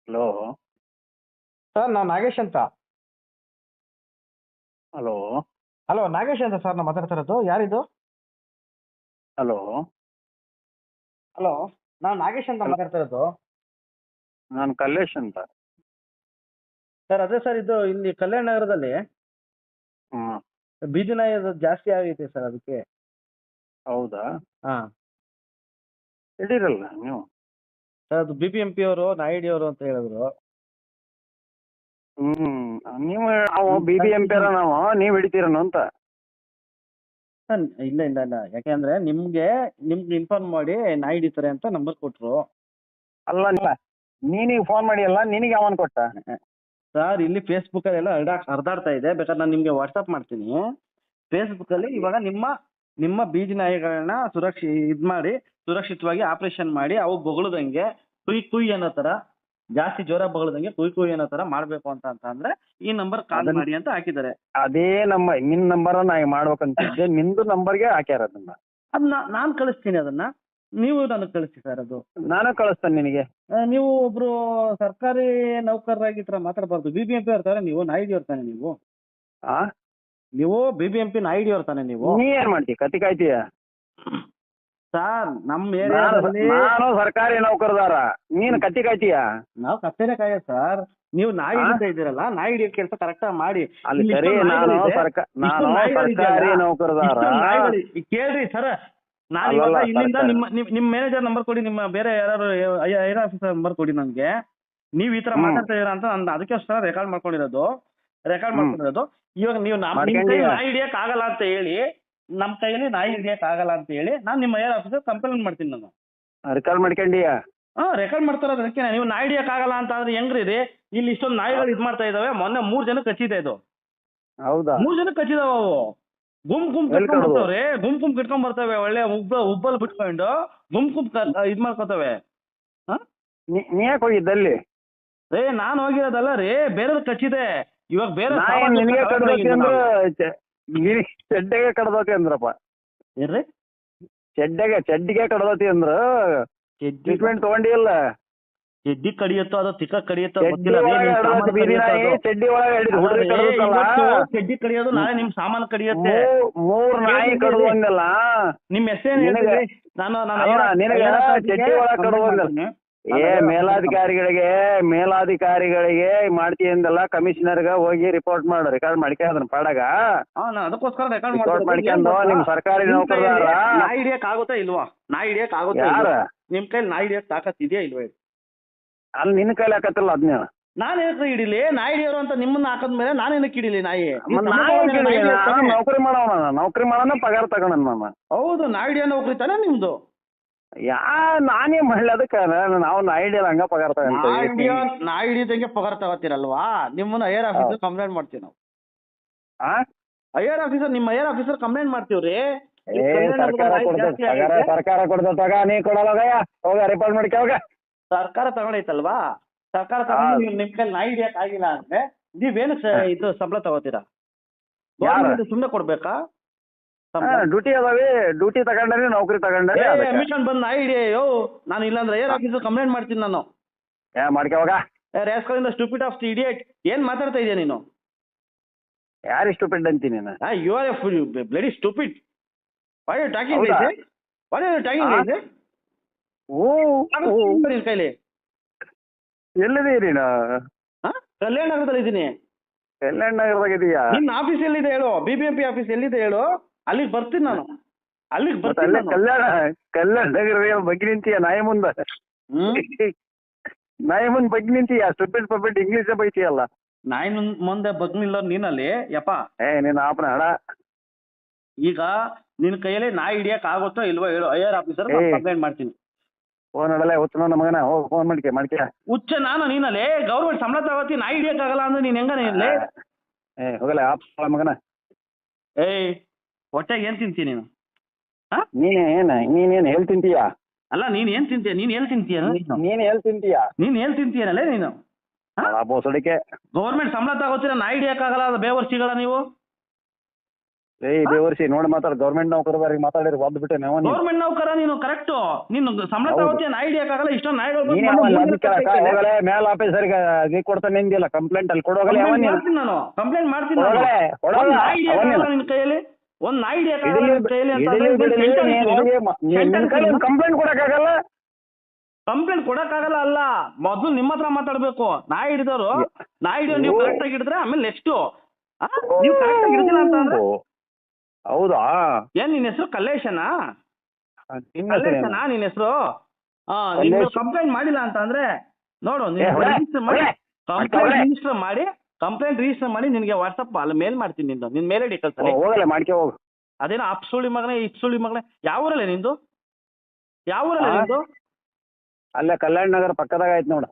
Hello. Sir ನಾವು ನಾಗೇಶ್ ಅಂತ. Hello. Hello Nagesh ಅಂತ ಸರ್ ನಾವು ಮಾತಾಡ್ತಾ ಇರೋದು. ಯಾರಿದು? ಹಲೋ. ಹಲೋ, ನಾವು ನಾಗೇಶ್ ಅಂತ ಮಾತಾಡ್ತಾ ಇರೋದು. ನಾನು ಕಲ್ಲೇಶ್ ಅಂತ. ಸರ್ ಅದೇ ಸರ್, ಇದು ಇಲ್ಲಿ ಕಲ್ಯಾಣ ನಗರದಲ್ಲಿ ಹ್ಮ್. ಬೀದಿ ನಾಯಿ ಜಾಸ್ತಿ ಆಗೈತೆ ಸರ್, ಅದಕ್ಕೆ. ಹೌದಾ? ಹಾಂ ಹಿಡೀರಲ್ಲ ನೀವು. ಸರ್ ಅದು BBMP ಅವರು ನಾಯಿಡಿ ಅವರು ಅಂತ ಹೇಳಿದ್ರು. ನೀವು ನಾವು BBMP ನಾವು ನೀವು ಹಿಡಿತೀರನು ಅಂತ. ಸರ್ ಇಲ್ಲ ಇಲ್ಲ ಇಲ್ಲ, ಯಾಕೆಂದ್ರೆ ನಿಮ್ಗೆ ಇನ್ಫಾರ್ಮ್ ಮಾಡಿ ನಾಯಿ ಹಿಡಿತಾರೆ ಅಂತ ನಂಬರ್ ಕೊಟ್ರು. ಅಲ್ಲ ನೀನೀಗ ಫೋನ್ ಮಾಡಿ ಅಲ್ಲ, ನಿನಗೆ ಯಾವನ್ ಕೊಟ್ಟ? ಸರ್ ಇಲ್ಲಿ ಫೇಸ್ಬುಕ್ ಅಲ್ಲೆಲ್ಲ ಹರಿದಾಡ್ತಾ ಇದೆ. ಬೇಕಾದ್ರೆ ನಾನು ನಿಮ್ಗೆ ವಾಟ್ಸಪ್ ಮಾಡ್ತೀನಿ. ಫೇಸ್ಬುಕ್ ಅಲ್ಲಿ ಇವಾಗ ನಿಮ್ಮ ಬೀದಿ ನಾಯಿಗಳನ್ನ ಸುರಕ್ಷಿತವಾಗಿ ಆಪರೇಷನ್ ಮಾಡಿ ಅವು ಬೊಗಳದಂಗೆ ಕುಯ್ ಕುಯ್ ಅನ್ನೋ ತರ, ಜಾಸ್ತಿ ಜೋರ ಬೊಗಳದಂಗೆ ಕುಯ್ ಕುಯ್ ಅನ್ನೋ ತರ ಮಾಡ್ಬೇಕು ಅಂದ್ರೆ ಈ ನಂಬರ್ ಕಾಲ್ ಮಾಡಿ ಅಂತ ಹಾಕಿದ್ದಾರೆ. ಅದೇ ನಿನ್ ನಂಬರ್ ನಾ ಮಾಡ್ಬೇಕಂತಿದ್ದೆ, ನಿಂದು ನಂಬರ್ಗೆ ಹಾಕ್ಯಾರ ಅದನ್ನ. ಅದನ್ನ ನಾನು ಕಳಿಸ್ತೀನಿ, ಅದನ್ನ ನೀವು ನನಗೆ ಕಳಿಸಿ ಸರ್. ಅದು ನಾನು ಕಳಿಸ್ತೇನೆ ನಿನಗೆ. ನೀವು ಒಬ್ರು ಸರ್ಕಾರಿ ನೌಕರರಾಗಿ ಈ ತರ ಮಾತಾಡಬಾರ್ದು. BBMP ಅವ್ರ ನೀವು ನಾಯಿಡಿ ಅವ್ರ ನೀವು ಆ ನೀವು BBMP ನಾಯಿಡಿ ಅವ್ರ ತಾನೆ ನೀವು. ನೀ ಏನ್ ಮಾಡ್ತೀಯ? ಕತ್ತಿ ಕಾಯ್ತೀಯ? ಸರ್ ನಮ್ಮ ಏರಿಯಾದಲ್ಲಿ ನಾನು ಸರ್ಕಾರಿ ನೌಕರದಾರ, ನೀನು ಕತ್ತಿ ಕಾಯ್ತೀಯ? ನಾವು ಕತ್ತೇನೆ ಕಾಯ ಸರ್. ನೀವು ನಾಯಿ ಹಿಡಿತಾ ಇದ್ದೀರಲ್ಲ, ನಾಯಿ ಹಿಡಿಯೋ ಕೆಲಸ ಕರೆಕ್ಟ್ ಆಗಿ ಮಾಡಿ. ಅಲ್ಲಿ ಸರಿ, ನಾನು ಸರ್ಕಾರಿ ನೌಕರದಾರ. ಕೇಳ್ರಿ ಸರ್, ನಾನು ಇವಾಗ ಇಲ್ಲಿಂದ ನಿಮ್ಮ ಮ್ಯಾನೇಜರ್ ನಂಬರ್ ಕೊಡಿ, ನಿಮ್ಮ ಬೇರೆ ಯಾರು ಐಆರ್ ಆಫೀಸರ್ ನಂಬರ್ ಕೊಡಿ ನನಗೆ. ನೀವು ಈ ತರ ಮಾತಾಡ್ತಾ ಇದೀರಾ ಅಂತ ನಾನು ಅದಕ್ಕೋಸ್ಕರ ರೆಕಾರ್ಡ್ ಮಾಡ್ಕೊಂಡಿರೋದು. ಇವಾಗ ನೀವು ನಾಯಿ ಹಿಡಿಯಕ್ ಆಗಲ್ಲ ಅಂತ ಹೇಳಿ, ನಮ್ಮ ಕೈಯಲ್ಲಿ ನಾಯಿ ಹಿಡಿಯಕ್ ಆಗಲ್ಲ ಅಂತ ಹೇಳಿ ನಾನು ನಿಮ್ಮ ಐಆರ್ ಆಫೀಸರ್ ಕಂಪ್ಲೇಂಟ್ ಮಾಡ್ತೀನಿ. ನಾನು ರೆಕಾರ್ಡ್ ಮಾಡ್ಕೊಂಡಿಯಾ? ರೆಕಾರ್ಡ್ ಮಾಡ್ತಾರೋದು. ಅದಕ್ಕೆ ನೀವು ನಾಯಿ ಹಿಡಿಯಕ್ ಆಗಲ್ಲ ಅಂತ ಅಂದ್ರೆ ಹೆಂಗ್ರಿ ರೀ? ಇಲ್ಲಿ ಇಷ್ಟೊಂದು ನಾಯಿಗಳು ಇದು ಮಾಡ್ತಾ ಇದಾವೆ. ಮೊನ್ನೆ 3 ಜನಕ್ಕೆ ಕಚ್ಚಿದೆ ಇದು. ಹೌದಾ? 3 ಜನಕ್ಕೆ ಕಚ್ಚಿದಾವ ಅವು. ಗುಂಪು ಬರ್ತವ್ರೆ, ಗುಂಪು ಕಿಟ್ಕೊಂಡ್ ಬರ್ತವೆ. ಒಳ್ಳೆ ಉಬ್ಬಲ್ ಬಿಟ್ಕೊಂಡು ಗುಂಪು ಇದ್ ಮಾಡ್ಕೋತವೆ. ನೀ ಯಾಕೆ ಹೋಗಿದ್ದಲ್ಲಿ? ನಾನು ಹೋಗಿರೋದಲ್ಲ ರೀ, ಬೇರೆ ಕಚ್ಚಿದೆ. ಇವಾಗ ಬೇರೆ ನಿನಗೆ ಕಡ್ದೋತಿ ಅಂದ್ರೆ ಚೆಡ್ಡೆಗೆ ಕಡ್ದೋತಿ ಅಂದ್ರಪ್ಪ. ಏನ್ರಿ? ಚೆಡ್ಡಿಗೆ ಕಡ್ದೋತಿ ಅಂದ್ರ ಟ್ರೀಟ್ಮೆಂಟ್ ತಗೊಂಡಿಲ್ಲ. ಚೆಡ್ಡಿ ಕಡಿಯತ್ತೋ ಅದು ತಿಕ್ಕ ಕಡಿಯತ್ತೋ ಚೆಡ್ಡಿ ಒಳಗೆ ಚೆಡ್ಡಿ ಕಡಿಯೋದು ನಾಳೆ ನಿಮ್ ಸಾಮಾನು ಕಡಿಯತ್ತೆ. 3 ನಾಯಿ ಕಡ್ದೋಂಗಲ್ಲ. ನಿಮ್ ಹೆಸರು ನಿನಗ ಚೆಡ್ಡಿ ಒಳಗೆ ಕಡ್ದೋಂಗಲ್ಲ. ಮೇಲಾಧಿಕಾರಿಗಳಿಗೆ ಮಾಡ್ತೀಯಂದಲ್ಲ, ಕಮಿಷನರ್ಗ ಹೋಗಿ ರಿಪೋರ್ಟ್ ಮಾಡು. ರೆಕಾರ್ಡ್ ಮಾಡ್ಕ ಅದನ್ನ ಪಾಡಾಗ ಅದಕ್ಕೋಸ್ಕರ ರಿಪೋರ್ಟ್ ಮಾಡ್ಕೊಂಡು ನಿಮ್ ಸರ್ಕಾರಿ ನೌಕರದಾರ. ನಾಯಿ ಹಿಡಿಯಕ್ ಆಗುತ್ತಾ ಇಲ್ವಾ? ನಾಯಿ ಹಿಡಿಯಕ್ ಆಗುತ್ತಾ? ಯಾರ ನಿಮ್ ಕೈಲಿ ನಾಯಿ ಹಿಡಿಯಕ್ ತಾಕತ್ ಇದೆಯಾ ಇಲ್ವಾ? ಅಲ್ಲಿ ನಿನ್ನ ಕೈಲಿ ಹಾಕತ್ತಿಲ್ಲ ಅದ್ನ. ನಾನು ಏನಕ್ಕೆ ಹಿಡಿಲಿ? ನಾಯಿ ಹಿಡಿಯೋರು ಅಂತ ನಿಮ್ಮನ್ನ ಹಾಕದ್ಮೇಲೆ ನಾನು ಏನಕ್ಕೆ ಹಿಡಿಲಿ ನಾಯಿ? ನೌಕರಿ ಮಾಡೋಣ ಪಗಾರ ತಗೋಣ ನಾನು. ಹೌದು, ನಾಯಿ ಹಿಡಿಯೋ ನೌಕರಿ ತಾನೇ ನಿಮ್ದು. ನಾನೇ ಮಹಿಳೆ, ಅದಕ್ಕೆ ನಾವು ನಾಯಿ ಹಿಡಿಯೋದು ಹಂಗ ಪಗಾರ ತಗೊಂತೀವಿ. ನಾಯಿ ಹಿಡಿದಂಗೆ ಪಗಾರ ತಗೋತೀರಲ್ವಾ? ನಿಮ್ಮನ್ನ ಐಆರ್ ಆಫೀಸರ್ ಕಂಪ್ಲೇಂಟ್ ಮಾಡ್ತೀವಿ ನಾವು. ನಿಮ್ಮ ಐಆರ್ ಆಫೀಸರ್ ಕಂಪ್ಲೇಂಟ್ ಮಾಡ್ತೀವ್ರಿ. ಸರ್ಕಾರ ಕೊಡ್ತಗ, ನೀ ಕೊಡಲ್ಲ. ಹೋಗ ರಿಪೋರ್ಟ್ ಮಾಡ್ಕ ಹೋಗ. ಸರ್ಕಾರ ತಗೊಂಡೈತಲ್ವಾ? ಸರ್ಕಾರ ತಗೊಂಡು ನಿಮ್ ಕೈಲಿ ನಾಯಿ ಹಿಡಿಯಕ್ ಆಗಿಲ್ಲ ಅಂದ್ರೆ ನೀವೇನು ಇದು ಸಂಬಳ ತಗೋತೀರಾ? ಸುಮ್ಮನೆ ಕೊಡ್ಬೇಕಾ? ಡ್ಯೂಟಿ ಅದಾವೆ, ಡ್ಯೂಟಿ ತಗೊಂಡ್ರೆ ನೌಕರಿ ತಗೊಂಡ್ರೆ ಮಿಷನ್ ಬಂದು ನಾಯಿ ಹಿಡಿಯೋ. ನಾನು ಇಲ್ಲಾಂದ್ರೆ ಏರ್ ಆಫೀಸರ್ ಕಂಪ್ಲೇಂಟ್ ಮಾಡ್ತೀನಿ ನಾನು. ಮಾಡ್ಕೋವಾಗ. ರೇಸ್ಕಲಿಂದ ಸ್ಟೂಪಿಡ್ ಆಫ್ ದಿ ಇಡಿಯಟ್. ಏನ್ ಮಾತಾಡ್ತಾ ಇದೀಯ ನೀನು? ಯಾರು ಸ್ಟೂಪಿಡ್ ಅಂತೀನಿ? You are a bloody stupid. What are you talking like? What are you talking like? ನಿನ್ ಕೈಲಿ ಎಲ್ಲಿದೀರಿ? ಕಲ್ಯಾಣ ನಗರದಲ್ಲಿ ಇದ್ದೀನಿ. ಕಲ್ಯಾಣ ನಗರದಾಗ ಇದೀಯಾ? ನಿನ್ನ ಆಫೀಸ್ ಎಲ್ಲಿದೆ ಹೇಳು? BBMP ಆಫೀಸ್ ಎಲ್ಲಿದೆ ಹೇಳು? ಅಲ್ಲಿಗೆ ಬರ್ತೀನಿ ನಾನು. ಕಲ್ಯಾಣ ನಗರ ಬಗ್ಗೆ ನಿಂತೀಯ ನಾಯಿ ಮುಂದೆ. ನಾಯಿ ಮುಂದೆ ಬಗ್ಗೆ ನಿಂತೀಯ. Stupid ಪಬ್ಬಿಡ್ English ಬೈತೀಯಲ್ಲ. ನಾಯಿ ಮುಂದೆ ಬಗ್ನಿಲ್ಲ ನೀನಲ್ಲಿ ಯಪ್ಪ. ನಿನ್ನ ಆಪನ ಹಡ. ಈಗ ನಿನ್ ಕೈಯಲ್ಲಿ ನಾಯಿ ಹಿಡಿಯಕ್ ಆಗುತ್ತೋ ಇಲ್ವೋ ಹೇಳು? ಐಆರ್ ಆಫೀಸರ್ ಕಂಪ್ಲೇಂಟ್ ಮಾಡ್ತೀನಿ. ಫೋನ್ ನಡಲ್ಲ ಹುಚ್ಚ ನನ್ನ ಮಗನ. ಹೋಗಿ ಫೋನ್ ಮಾಡ್ಕೆ. ಹುಚ್ಚ ನಾನು ನೀನಲ್ಲಿ ಗೌರ್ಮೆಂಟ್ ಸಂಬಳ ತಗೋತಿ, ನಾಯಿ ಹಿಡಿಯಕ್ ಆಗಲ್ಲ ಅಂದ್ರೆ ನೀನ್ ಹೆಂಗ ನೀನಲ್ಲಿ? ಹೋಗಲ್ಲ ಆಪ್ ಮಗನ. ಹೊಟ್ಟೆಗೆ ಏನ್ ತಿಂತೀಯ ನೀನು? ನೀನೇನ್ ಹೇಳ್ ತಿಂತೀಯ? ಅಲ್ಲ ನೀನ್ ಏನ್ ತಿಂತೀಯ? ನೀನ್ ಎಲ್ಲಿ ತಿಂತೀಯ? ನೀನ್ ಹೇಳ್ ತಿಂತೀಯ? ನೀನ್ ಎಲ್ಲಿ ತಿಂತೀಯನಲ್ಲೇ ನೀನು? ಬೋಸಡಿಕೆ. ಗೌರ್ಮೆಂಟ್ ಸಂಬಳ ತಗೋತೀರ, ನಾಯಿ ಹಿಡಿಯಕ್ ಆಗಲ್ಲ, ಅದು ಬೇವರ್ಸಿಗಳ ನೀವು. ಬೇವರ್ಸಿ ನೋಡಿ ಮಾತಾಡ ಗೌರ್ಮೆಂಟ್ ನೌಕರದಾರಿಗೆ ಮಾತಾಡಿರಿ ಒದ್ದು ಬಿಟ್ಟೆ ನಾವು ನೀವು ಗೌರ್ಮೆಂಟ್ ನೌಕರ ನೀನು ಕರೆಕ್ಟ್ ನೀನು ಸಂಬಳ ತಗೋತಿ ಐಡಿಯಾಕಾಗಲ್ಲ ಇಷ್ಟೊಂದು ನಾಯಿಗಳು ಹೋಗಲೇ ಮೇಲ್ ಆಫೀಸರ್ಗೆ ಅಗಿ ಕೊಡ್ತಾನೆ ನಿಂದಿಲ್ಲ ಕಂಪ್ಲೇಂಟ್ ಅಲ್ಲಿ ಕೊಡೋಗಲೇ ಮಾಡ್ತೀನಿ ನಾನು ಕಂಪ್ಲೇಂಟ್ ಮಾಡ್ತೀನಿ ನಿನ್ ಕೈಯಲ್ಲಿ ಒಂದ್ ನಾಯಿ ಕಂಪ್ಲೇಂಟ್ ಕೊಡಕ್ಕಾಗಲ್ಲ ಕಂಪ್ಲೇಂಟ್ ಕೊಡಕ್ಕಾಗಲ್ಲ ಅಲ್ಲ ಮೊದಲು ನಿಮ್ಮ ಹತ್ರ ಮಾತಾಡ್ಬೇಕು ನಾಯಿ ಹಿಡಿದವರು ನಾಯಿ ಹಿಡಿಯೋ ನೀವು ಕರೆಕ್ಟ್ ಆಗಿ ಹಿಡಿದ್ರೆ ಆಮೇಲೆ ನೆಕ್ಸ್ಟ್ ನೀವು ಕರೆಕ್ಟ್ ಆಗಿ ಹಿಡಿದಿಲ್ಲ ಅಂತ ಅಂದ್ರೆ ಹೌದಾ ಏನ್ ನಿನ್ ಹೆಸರು ಕಲ್ಲೇಶನಾ ನಿನ್ ಹೆಸರು ಕಂಪ್ಲೇಂಟ್ ಮಾಡಿಲ್ಲ ಅಂತ ಅಂದ್ರೆ ನೋಡು ಕಂಪ್ಲೇಂಟ್ ರಿಜಿಸ್ಟರ್ ಮಾಡಿ ನಿನ್ಗೆ ವಾಟ್ಸಪ್ ಅಲ್ಲಿ ಮೇಲ್ ಮಾಡ್ತೀನಿ ನಿನ್ ಮೇಲ್ ಐಡಿ ಕಳ್ಸಲ್ಲ ಹೋಗಲ್ಲ ಮಾಡ್ಕೆ ಹೋಗು ಅದೇನೋ ಅಪ್ಸುಳಿ ಮಗನೇ ಇಪ್ಸುಳಿ ಮಗನೇ ಯಾವ ಊರಲ್ಲೇ ನಿಂದು ನಿಂದು ಅಲ್ಲೇ ಕಲ್ಯಾಣ ನಗರ ಪಕ್ಕದಾಗ ಐತಿ ನೋಡು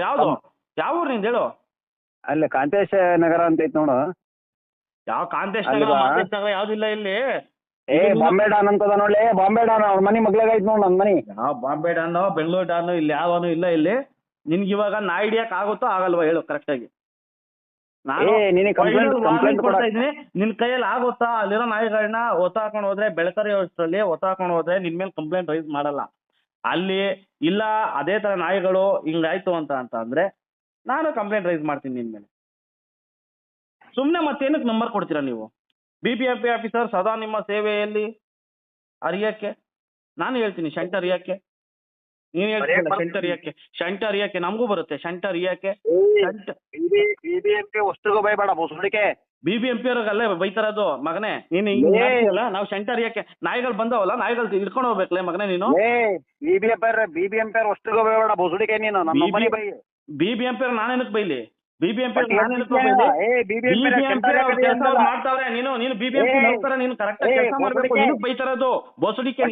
ಯಾವ್ದು ಯಾವ ಊರು ನಿಂದು ಹೇಳು ಅಲ್ಲೇ ಕಾಂತೇಶ ನಗರ ಅಂತ ಐತಿ ನೋಡು ಯಾವ ಕಾಂತೇಶ್ ನಗರ ಯಾವ್ದಿಲ್ಲ ಇಲ್ಲಿ ಬಾಂಬೆ ಡಾನ್ ಅಂತದ ನೋಡ್ಲಿ ಬಾಂಬೆ ಡಾನ್ ಅವ್ರ ಮನಿ ಮಗ್ಲಾಗ ಐತಿ ನೋಡ್ ನನ್ ಮನಿ ಯಾವ ಬಾಂಬೆ ಡಾನು ಬೆಂಗಳೂರು ಡಾನು ಇಲ್ಲಿ ಯಾವನು ಇಲ್ಲ ಇಲ್ಲಿ ನಿನ್ಗೆ ಇವಾಗ ನಾ ಹಿಡಿಯಕ್ ಆಗುತ್ತೋ ಆಗಲ್ವಾ ಹೇಳು ಕರೆಕ್ಟ್ ಆಗಿ ಕೊಡ್ತಾ ಇದೀನಿ ನಿನ್ ಕೈಯಲ್ಲಿ ಆಗುತ್ತಾ ಅಲ್ಲಿರೋ ನಾಯಿಗಳನ್ನ ಒತ್ತ ಹಾಕೊಂಡು ಹೋದ್ರೆ ಬೆಳಕರಿ ವ್ಯವಸ್ಥೆಯಲ್ಲಿ ಒತ್ತ ಹಾಕೊಂಡು ಹೋದ್ರೆ ನಿನ್ ಮೇಲೆ ಕಂಪ್ಲೇಂಟ್ ರೈಸ್ ಮಾಡಲ್ಲ ಅಲ್ಲಿ ಇಲ್ಲ ಅದೇ ತರ ನಾಯಿಗಳು ಹಿಂಗಾಯ್ತು ಅಂತ ಅಂದ್ರೆ ನಾನು ಕಂಪ್ಲೇಂಟ್ ರೈಸ್ ಮಾಡ್ತೀನಿ ನಿನ್ ಮೇಲೆ ಸುಮ್ನೆ ಮತ್ತೇನಕ್ಕೆ ನಂಬರ್ ಕೊಡ್ತೀರಾ ನೀವು BBMP ಆಫೀಸರ್ ಸದಾ ನಿಮ್ಮ ಸೇವೆಯಲ್ಲಿ ಅರಿಯಕ್ಕೆ ನಾನು ಹೇಳ್ತೀನಿ ಶಂಟ ಅರಿಯಕ್ಕೆ ನೀನ್ ಹೇಳ್ತೀನಿ ಶಂಟ ಅರಿಯಕ್ಕೆ ನಮಗೂ ಬರುತ್ತೆ ಶಂಟ ಅರಿಯಕ್ಕೆ BBMP ಅವ್ರಿಗಲ್ಲೇ ಬೈತಾರದು ಮಗನೇ ನೀನು ಹಿಂಗಲ್ಲ ನಾವು ಶಂಟ ಅರಿಯಕ್ಕೆ ನಾಯಿಗಳು ಬಂದವಲ್ಲ ನಾಯಿಗಳು ಹಿಡ್ಕೊಂಡು ಹೋಗ್ಬೇಕಲ್ಲ ಮಗನೇ ನೀನು BBMP ಬೇಡ ಬೊಸುಡಿಕೆ ನೀನು BBMP ನಾನೇನಕ್ಕೆ ಬೈಲಿ BBMP ಮಾಡ್ತಾವ್ರೆ ನೀನು BBMP ನೌಕರ ನೀನು ಕರೆಕ್ಟ್ ಕೆಲಸ ಮಾಡ್ಬೇಕು ನೀನು ಬೈತಾರದು ಬೋಸಡಿಕೆ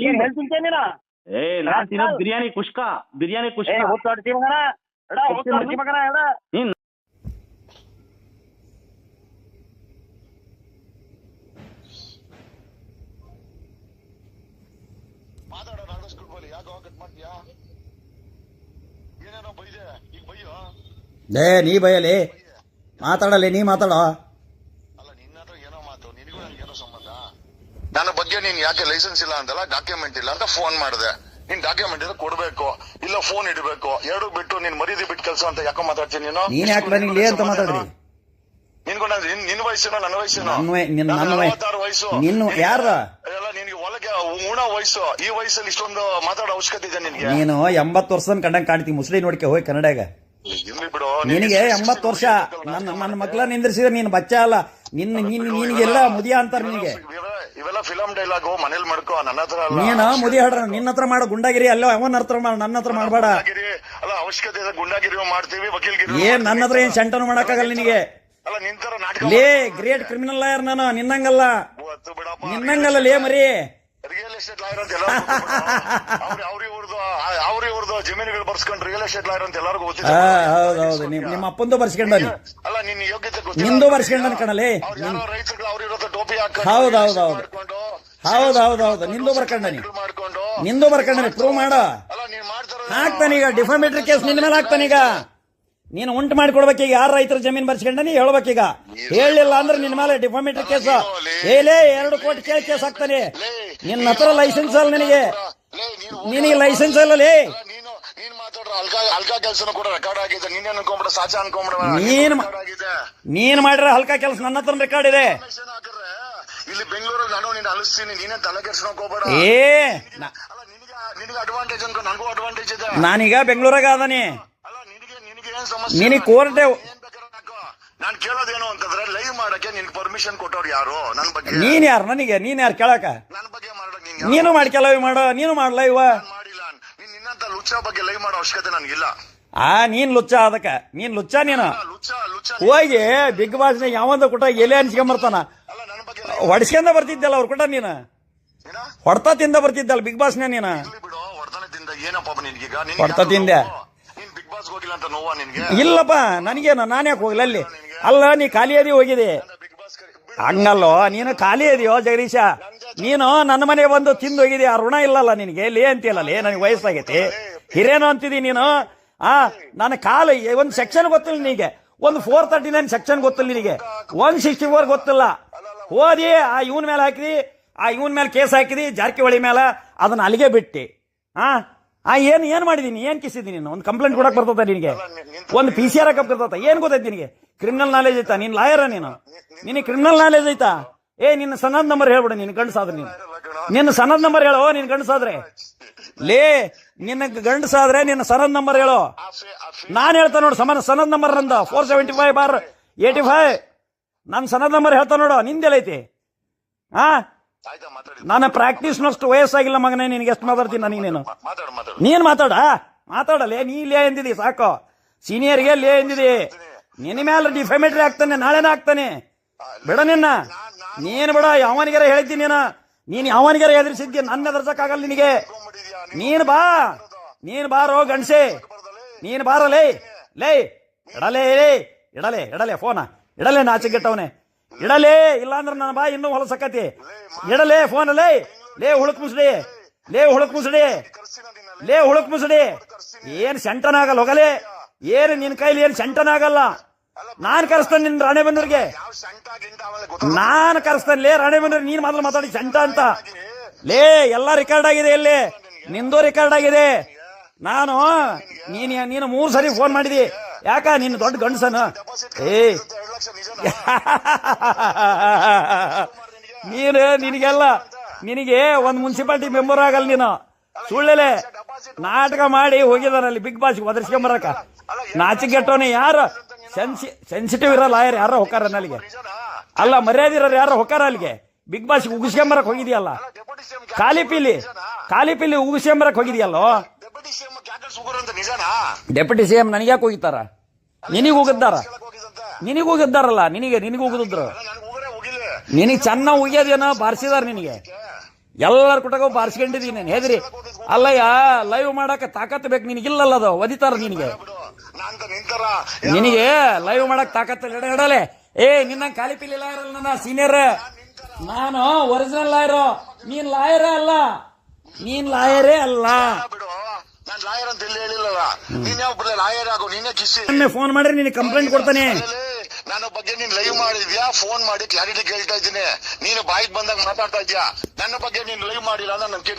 ನಾನ್ ತಿನ್ನೋದು ಬಿರಿಯಾನಿ ಕುಷ್ಕ ಲೇ ನೀ ಬಯಲಿ ಮಾತಾಡಲಿ ನೀ ಮಾತಾಡೋ ನನ್ನ ಬಗ್ಗೆ ನೀನ್ ಯಾಕೆ ಲೈಸೆನ್ಸ್ ಇಲ್ಲ ಅಂತಲ್ಲ ಡಾಕ್ಯುಮೆಂಟ್ ಇಲ್ಲ ಅಂತ ಫೋನ್ ಮಾಡಿದೆ ನೀನ್ ಡಾಕ್ಯುಮೆಂಟ್ ಇಲ್ಲ ಕೊಡ್ಬೇಕು ಇಲ್ಲ ಫೋನ್ ಇಡಬೇಕು ಎರಡು ಬಿಟ್ಟು ನೀನ್ ಮರೀದಿ ಬಿಟ್ಟು ಕೆಲಸ ಅಂತ ಯಾಕೋ ಮಾತಾಡ್ತೀನಿ ನೀನ್ ಯಾಕೆ ನನಗೆ ಅಂತ ಮಾತಾಡ್ರಿ ನಿನ್ ವಯಸ್ಸೇನೋ ನನ್ನ ವಯಸ್ಸೇನೋ ವಯಸ್ಸು ನಿನ್ನ ಯಾರ ಎಲ್ಲ ನಿನ್ಗೆ ಒಳಗೆ ಉಣ ವಯಸ್ಸು ಈ ವಯಸ್ಸಲ್ಲಿ ಇಷ್ಟೊಂದು ಮಾತಾಡೋ ಅವಶ್ಯಕತೆ ಇದೆ ನಿನ್ಗೆ ನೀನು 80 ವರ್ಷ ಕಂಡಂಗ್ ಕಾಣ್ತಿ ಮುಸ್ಲಿ ನೋಡ್ಕೆ ಹೋಗಿ ಕನ್ನಡಾಗ ನಿನಗೆ 80 ವರ್ಷ ನನ್ನ ಮಕ್ಳ ನಿಂದ್ರಿಸಿದ್ರೆ ನೀನ್ ಬಚ್ಚ ಅಲ್ಲ ನಿನ್ಗೆಲ್ಲ ಮುದಿಯ ಅಂತಾರ ನಿನಗೆ ಇವೆಲ್ಲ ಫಿಲಂ ಡೈಲಾಗ್ ಮನೇಲಿ ಮಾಡ್ಕೋ ನನ್ನ ಹತ್ರ ನೀನು ಮುದಿ ಹಾಡ್ರ ನಿನ್ನ ಹತ್ರ ಮಾಡೋ ಗುಂಡಾಗಿರಿ ಅಲ್ಲ ಅವನ ಹತ್ರ ಮಾಡ ನನ್ನ ಹತ್ರ ಮಾಡಬೇಡ ಅಲ್ಲ ಅವಶ್ಯಕತೆ ಇದೆ ಗುಂಡಾಗಿರಿ ಮಾಡ್ತೀವಿ ವಕೀಲ್ಗಿರಿ ಏನ್ ನನ್ನ ಹತ್ರ ಏನ್ ಶಂಟನು ಮಾಡಕ್ಕಾಗಲ್ಲ ನಿನಗೆ ಅಲ್ಲ ನಿಂತರ ನಾಟಕ ಲೇ ಗ್ರೇಟ್ ಕ್ರಿಮಿನಲ್ ಲಾಯರ್ ನಾನು ನಿನ್ನಂಗಲ್ಲ ಲೇ ಮರಿ ರಿಯಲ್ ಎಸ್ಟೇಟ್ ಲಾಯರ್ ಅಂತ ಅವ್ರಿವ್ರದ್ದು ಜಮೀನುಗಳು ಬರ್ಸ್ಕೊಂಡು ರಿಯಲ್ ಎಸ್ಟೇಟ್ ಲಾಯರ್ ಅಂತ ಎಲ್ಲರಿಗೂ ಗೊತ್ತಿದೆ ಹೌದೌದು ನಿಮ್ಮ ಅಪ್ಪಂದು ಬರ್ಸ್ಕೊಂಡನಿ ಅಲ್ಲ ನಿನ್ನ ಯೋಗ್ಯತೆ ನಿಂದು ಬರ್ಸ್ಕೊಂಡನ್ ಕಣಲೇ ರೈತರುಗಳು ಅವ್ರಿರೋ ಟೋಪಿ ಹಾಕೊಂಡು ಹೌದೌದು ನಿಂದು ಬರ್ಕೊಂಡನಿ ಪ್ರೂವ್ ಮಾಡ ಹಾಕ್ತಾನೀಗ ಡಿಫಾಮೇಟರಿ ಕೇಸ್ ನಿನ್ನ ಮೇಲೆ ಹಾಕ್ತಾನೀಗ ನೀನು ಉಂಟು ಮಾಡಿಕೊಡ್ಬೇಕೀಗ ಯಾರು ರೈತರ ಜಮೀನ್ ಬರ್ಸ್ಕೊಂಡನಿ ಹೇಳ್ಬೇಕೀಗ ಹೇಳಿಲ್ಲ ಅಂದ್ರೆ ನಿನ್ನ ಮೇಲೆ ಡಿಫಾಮೇಟರಿ ಕೇಸ್ ಏಲೇ 2 ಕೋಟಿ ಕೇಸ್ ಹಾಕ್ತಾನೆ ನಿನ್ನ ಹತ್ರ ಲೈಸೆನ್ಸ್ ಅಲ್ಲ ನಿನಗೆ ಲೈಸೆನ್ಸ್ ಅಲ್ಲ ಲೇ ನೀನ್ ಮಾಡಿರೋ ಹಲ್ಕಾ ಕೆಲಸ ನನ್ನ ಹತ್ರ ರೆಕಾರ್ಡ್ ಇದೆ ಇಲ್ಲಿ ಬೆಂಗಳೂರಲ್ಲಿ ನಾನು ನೀನು ಅಲಿಸ್ತೀನಿ ನೀನೇ ತಲೆ ಕೆಡ್ಸ್ಕೊಳಕ್ ಹೋಗ್ಬೇಡ ನಿನಗೆ ಅಡ್ವಾಂಟೇಜ್ ಅನ್ಕೊ ನನಗೂ ಅಡ್ವಾಂಟೇಜ್ ಇದೆ ನಾನೀಗ ಬೆಂಗಳೂರಾಗ ಅದನಿ ಅಲ್ಲ ನಿನಗೆ ಏನ್ ಸಮಸ್ಯೆ ನಿನಗೆ ಕೋರ್ಟೆ ನಾನ್ ಕೇಳೋದೇನು ಅಂತಂದ್ರೆ ಲೈವ್ ಮಾಡಕ್ಕೆ ನಿನ್ಗೆ ಪರ್ಮಿಷನ್ ಕೊಟ್ಟವ್ರು ಯಾರು ನನ್ನ ಬಗ್ಗೆ ನೀನ್ ಯಾರು ಕೇಳಕ ನನ್ನ ಬಗ್ಗೆ ಮಾಡಕ್ ನೀನು ಮಾಡ್ಕೆ ಲೈವ್ ಮಾಡೋ ನೀನು ಮಾಡ್ಲ ಇವ ಮಾಡಿಲ್ಲ ನಿನ್ನಂತ ಲುಚ್ಚ ಬಗ್ಗೆ ಲೈವ್ ಮಾಡೋ ಅವಶ್ಯಕತೆ ನನ್ಗಿಲ್ಲ ನೀನ್ ಲುಚ್ಚ ಅದಕ್ಕ ನೀನು ಹೋಗಿ ಬಿಗ್ ಬಾಸ್ ಯಾವಂದ ಕೊಟ್ಟ ಎಲೆ ಅನ್ಸ್ಕೊಂಬರ್ತಾನ ಹೊಡ್ಸ್ಕೊಂಡ ಬರ್ತಿದ್ದಲ್ಲ ಅವ್ರ ಕೊಟ್ಟ ನೀನು ಹೊಡ್ತಾ ತಿಂದ ಬರ್ತಿದ್ದಲ್ಲ ಬಿಗ್ ಬಾಸ್ ನೀನು ಹೊಡ್ತಾ ತಿಂದೆ ಇಲ್ಲಪ್ಪ ನನಗೇನು ನಾನು ಯಾಕೆ ಹೋಗ್ಲಿ ಅಲ್ಲಿ ಅಲ್ಲ ನೀ ಖಾಲಿ ಅದಿ ಹೋಗಿದೆ ಹಂಗಲ್ಲೋ ನೀನು ಖಾಲಿ ಅದಿಯೋ ಜಗದೀಶ ನೀನು ನನ್ನ ಮನೆ ಬಂದು ತಿಂದು ಹೋಗಿದಿ ಆ ಋಣ ಇಲ್ಲಲ್ಲ ನಿನಗೆ ಲೇ ಅಂತಿಲ್ಲ ಲೇ ನನಗೆ ವಯಸ್ಸಾಗೈತಿ ಹಿರೇನು ಅಂತಿದಿ ನೀನು ನನ್ನ ಕಾಲು ಒಂದು ಸೆಕ್ಷನ್ ಗೊತ್ತಿಲ್ಲ ನಿನಗೆ ಒಂದು 439 ಸೆಕ್ಷನ್ ಗೊತ್ತಿಲ್ಲ ನಿನಗೆ 164 ಗೊತ್ತಿಲ್ಲ ಹೋದಿ ಆ ಇವನ್ ಮೇಲೆ ಹಾಕಿದಿ, ಆ ಇವನ್ ಮೇಲೆ ಕೇಸ್ ಹಾಕಿದಿ, ಜಾರಕಿಹೊಳಿ ಮೇಲೆ, ಅದನ್ನ ಅಲ್ಲಿಗೆ ಬಿಟ್ಟಿ. ಏನ್ ಮಾಡಿದೀನಿ, ಏನ್ ಕಿಸಿದೀನಿ ನೀನು? ಒಂದು ಕಂಪ್ಲೇಂಟ್ ಕೊಡಕ್ ಬರ್ತದ ನಿನಗೆ? ಒಂದು PCR ಹಾಕಕ್ ಬರ್ತದ? ಏನ್ ಗೊತ್ತೈತಿ ನಿನಗೆ? ಕ್ರಿಮಿನಲ್ ನಾಲೆಜ್ ಐತಾ? ನೀನ್ ಲಾಯರ ನೀನು? ನಿನಗೆ ಕ್ರಿಮಿನಲ್ ನಾಲೆಜ್ ಐತಾ? ನಿನ್ನ ಸನದ್ ನಂಬರ್ ಹೇಳ್ಬಿಡ. ನೀನು ಗಂಡಸಾದ್ರೆ ನಿನ್ನ ಸನದ್ ನಂಬರ್ ಹೇಳೋ. ನೀನ್ ಗಂಡಸಾದ್ರೆ ನಿನ್ನ ಗಂಡಸಾದ್ರೆ ನಿನ್ನ ಸನದ್ ನಂಬರ್ ಹೇಳೋ. ನಾನ್ ಹೇಳ್ತಾ ನೋಡು, ಸನದ್ ನಂಬರ್ ನಂದ 475/85. ನನ್ ಸನದ್ ನಂಬರ್ ಹೇಳ್ತಾ ನೋಡು. ನಿಂದೆಲ್ಲೈತಿ? ನನ್ನ ಪ್ರಾಕ್ಟೀಸ್ನಷ್ಟು ವಯಸ್ಸಾಗಿಲ್ಲ ಮಗನೇ. ನಿನಗೆ ಎಷ್ಟು ಮಾತಾಡ್ತೀನಿ ನನಗೆ? ನೀನ್ ಮಾತಾಡಲೇ. ನೀ ಲೇ ಎಂದಿದಿ ಸಾಕು. ಸೀನಿಯರ್ಗೆ ಲೇ ಎಂದಿದಿ. ನಿನ್ನ ಮೇಲೆ ಡಿಫೆಮೇಟರಿ ಆಗ್ತಾನೆ, ನಾಳೆನೇ ಆಗ್ತಾನೆ. ಬಿಡ ನಿನ್ನ. ನೀನ್ ಬಿಡ. ಯಾವನಿಗಾರ ಹೇಳಿದ್ದೀನಿ ನೀನ್ ಯಾವನಿಗಾರ ಎದುರಿಸಿದ್ದಿ. ನನ್ನ ಎದುರ್ಸಕ್ಕಾಗಲ್ಲ ನಿನಗೆ. ನೀನ್ ಬಾರೋ ಗಂಡ್ಸೆ. ನೀನ್ ಬಾರಲೇ. ಇಡಲೇ ಫೋನ ಇಡಲೇ. ನಾಚಿಗೆಟ್ಟವನೆ ಇಡಲೇ. ಇಲ್ಲ ಅಂದ್ರೆ ನನ್ನ ಬಾ ಇನ್ನೂ ಹೊಲಸಕ್ಕತಿ. ಇಡಲೇ ಫೋನ್. ಹುಳುಕ್ ಮುಸುಡಿ. ಏನ್ ಸೆಂಟನಾಗಲ್ಲ ಹೋಗಲೇ. ಏನು ನಿನ್ ಕೈಲಿ ಏನ್ ಸೆಂಟನಾಗಲ್ಲ. ನಾನ್ ಕರೆಸ್ತೇನೆ ನಿನ್ ರಾಣೆಬೆನ್ನೂರಿಗೆ. ನಾನ್ ಕರೆಸ್ತೇನೆ ರಾಣೆಬೆನ್ನೂರಿಗೆ. ನೀನ್ ಮೊದಲು ಮಾತಾಡಿ ಸೆಂಟ ಅಂತ. ಎಲ್ಲ ರೆಕಾರ್ಡ್ ಆಗಿದೆ. ಇಲ್ಲಿ ನಿಂದು ರೆಕಾರ್ಡ್ ಆಗಿದೆ. ನೀನು 3 ಸರಿ ಫೋನ್ ಮಾಡಿದಿ. ಯಾಕ? ನೀನು ದೊಡ್ಡ ಗಂಡಸನ. ನಿನಗೆ ಒಂದ್ ಮುನ್ಸಿಪಾಲಿಟಿ ಮೆಂಬರ್ ಆಗಲ್ಲ ನೀನು. ಸುಳ್ಳೆಲೆ ನಾಟಕ ಮಾಡಿ ಹೋಗಿದಾನಲ್ಲಿ ಬಿಗ್ ಬಾಸ್ ಒದರ್ಸ್ಕೊಂಬರಕ. ನಾಚಿಗೆಟ್ಟವನೇ. ಯಾರು ಸೆನ್ಸಿಟಿವ್ ಇರೋ ಲಾಯರ್ ಯಾರೋ ಹೊಕ್ಕಾರ ಅಲ್ಲಿಗೆ? ಅಲ್ಲ, ಮರ್ಯಾದೆ ಇರೋರು ಯಾರೋ ಹೊಕ್ಕಾರ ಅಲ್ಲಿಗೆ? ಬಿಗ್ ಬಾಸ್ ಉಗಿಸ್ಕೊಂಬರಕ್ ಹೋಗಿದ್ಯಲ್ಲ. ಖಾಲಿ ಪಿಲಿ ಉಗಿಸ್ಕೊಂಬರಕ್ ಹೋಗಿದ್ಯಲ್ಲೋ. Deputy CM ನನಗ್ಯಾಕೆ ಹೋಗಿತ್ತಾರ? ನಿನಗ್ ಹೋಗಿದ್ದಾರಲ್ಲ. ನಿನಗೆ ಹೋಗಿದ್ರು. ನಿನಗೆ ಚೆನ್ನಾಗಿ ಉಗಿಯೋದೇನೋ ಬಾರಿಸಿದಾರ. ನಿನಗೆ ಎಲ್ಲರ ಕುಟಗ ಬಾರಿಸ್ಕೊಂಡಿದೀನಿ ನಾನು. ಹೆದ್ರಿ ಅಲ್ಲಯ್ಯ, ಲೈವ್ ಮಾಡಕ್ ತಾಕತ್ ಬೇಕು. ನಿನಗಿಲ್ಲಲ್ಲ, ಅದು ಒದಿತಾರ ನಿನಗೆ. ಲೈವ್ ಮಾಡಕ್ ತಾಕತ್ ಇಡಲೆ. ನಿನ್ನ ಖಾಲಿ ಪಿಲಿ ಲಾಯರ್ ಅಲ್ಲ. ನನ್ನ ಸೀನಿಯರ್. ನಾನು ಒರಿಜಿನಲ್ ಲಾಯರು. ನೀನ್ ಲಾಯರೇ ಅಲ್ಲ. ನಾನು ಲಾಯರ್ ಅಂತ ಎಲ್ಲಿ ಹೇಳಿಲ್ಲಲ್ಲ. ನೀನ್ ಯಾವ ಲಾಯರ್ ಆಗೋ? ನೀನೇ ಕಿಸಿ ಫೋನ್ ಮಾಡ್ರಿ. ನೀನು ಕಂಪ್ಲೇಂಟ್ ಕೊಡ್ತಾನೆ. ನನ್ನ ಬಗ್ಗೆ ನೀನ್ ಲೈವ್ ಮಾಡಿದ್ಯಾ? ಫೋನ್ ಮಾಡಿ ಕ್ಲಾರಿಟಿ ಕೇಳ್ತಾ ಇದ್ದೀನಿ. ನೀನು ಬಾಯಿಗೆ ಬಂದಾಗ ಮಾತಾಡ್ತಾ ಇದ್ಯಾ. ನನ್ನ ಬಗ್ಗೆ ನೀನ್ ಲೈವ್ ಮಾಡಿಲ್ಲ ಅಂದ್ರೆ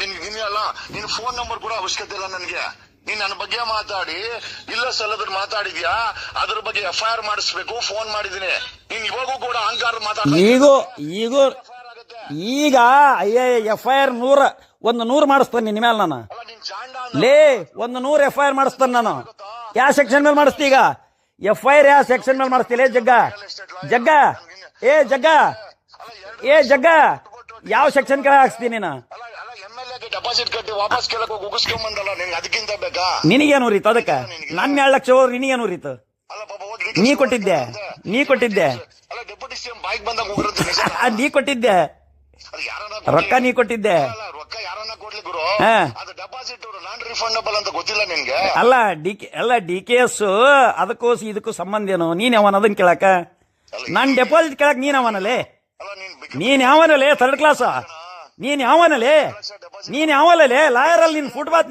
ನಿನ್ ಫೋನ್ ನಂಬರ್ ಕೂಡ ಅವಶ್ಯಕತೆ ಇಲ್ಲ ನನಗೆ. ನೀನ್ ನನ್ನ ಬಗ್ಗೆ ಮಾತಾಡಿ ಇಲ್ಲ ಸಲ್ಲದ್ರ ಮಾತಾಡಿದ್ಯಾ, ಅದ್ರ ಬಗ್ಗೆ FIR ಮಾಡಿಸ್ಬೇಕು. ಫೋನ್ ಮಾಡಿದೀನಿ. ನೀನ್ ಇವಾಗೂ ಕೂಡ ಅಹಂಕಾರ ಈಗ FIR 100 ಮಾಡಿಸ್ತಾನೆ ನಿನ್ನ ಮೇಲೆ. ನಾನು ಒಂದು 100 FIR ಮಾಡಿಸ್ತಾನೆ ನಾನು. ಯಾವ ಸೆಕ್ಷನ್ ಮೇಲೆ ಮಾಡಿಸ್ತಿ? ಈಗ FIR ಯಾವ ಸೆಕ್ಷನ್ ಮೇಲೆ ಮಾಡಿಸ್ತಿಲ್ಲ? ಜಗ್ಗ ಯಾವ ಸೆಕ್ಷನ್ ಕೆಳಗೆ ಹಾಕ್ಸ್ತೀನಿ ನೀನು? ಡೆಪಾಸಿಟ್ ಕಟ್ಟಿ ವಾಪಸ್ ಕೇಳಕ್ ಉಗಿಸ್ಕೊಂಬಂದಲ್ಲ. ಅದಕ್ಕಿಂತ ಬೇಕಾ? ನಿನಗೇನು ಉರಿತು? ಅದಕ್ಕೆ ನನ್ನ 2 ಲಕ್ಷ ಹೋದ್ರೆ ನಿನಗೇನು ಉರಿತು? ನೀ ಕೊಟ್ಟಿದ್ದೆ. ಡೆಪ್ಯೂಟಿ CM ಬಾಯಿಗೆ ಬಂದಾಗ ನೀ ಕೊಟ್ಟಿದ್ದೆ. ರೊಕ್ಕ ನೀ ಕೊಟ್ಟಿದ್ದೆ. ರೊಕ್ಕ ಯಾರನ್ನ ಕೊಡ್ಲಿ ಗುರು? ಅದು ಡೆಪಾಸಿಟ್ ನಾನ್ ರಿಫಂಡಬಲ್ ಅಂತ ಗೊತ್ತಿಲ್ಲ ನಿನ್ಗೆ? ಅಲ್ಲ DKS ಇದಕ್ಕೂ ಸಂಬಂಧ ಏನು? ನೀನ್ ಯಾವನ ಅದನ್ನ ಕೇಳಕ? ನಾನ್ ಡೆಪಾಸಿಟ್ ಕೇಳಕ್ ನೀನ್ ಯಾವನಲ್ಲೇ? Third class. ನೀನ್ ಯಾವನಲ್ಲೇ? ಲಾಯರ್ ಅಲ್ಲ ನೀನ್. ಫುಟ್ಪಾತ್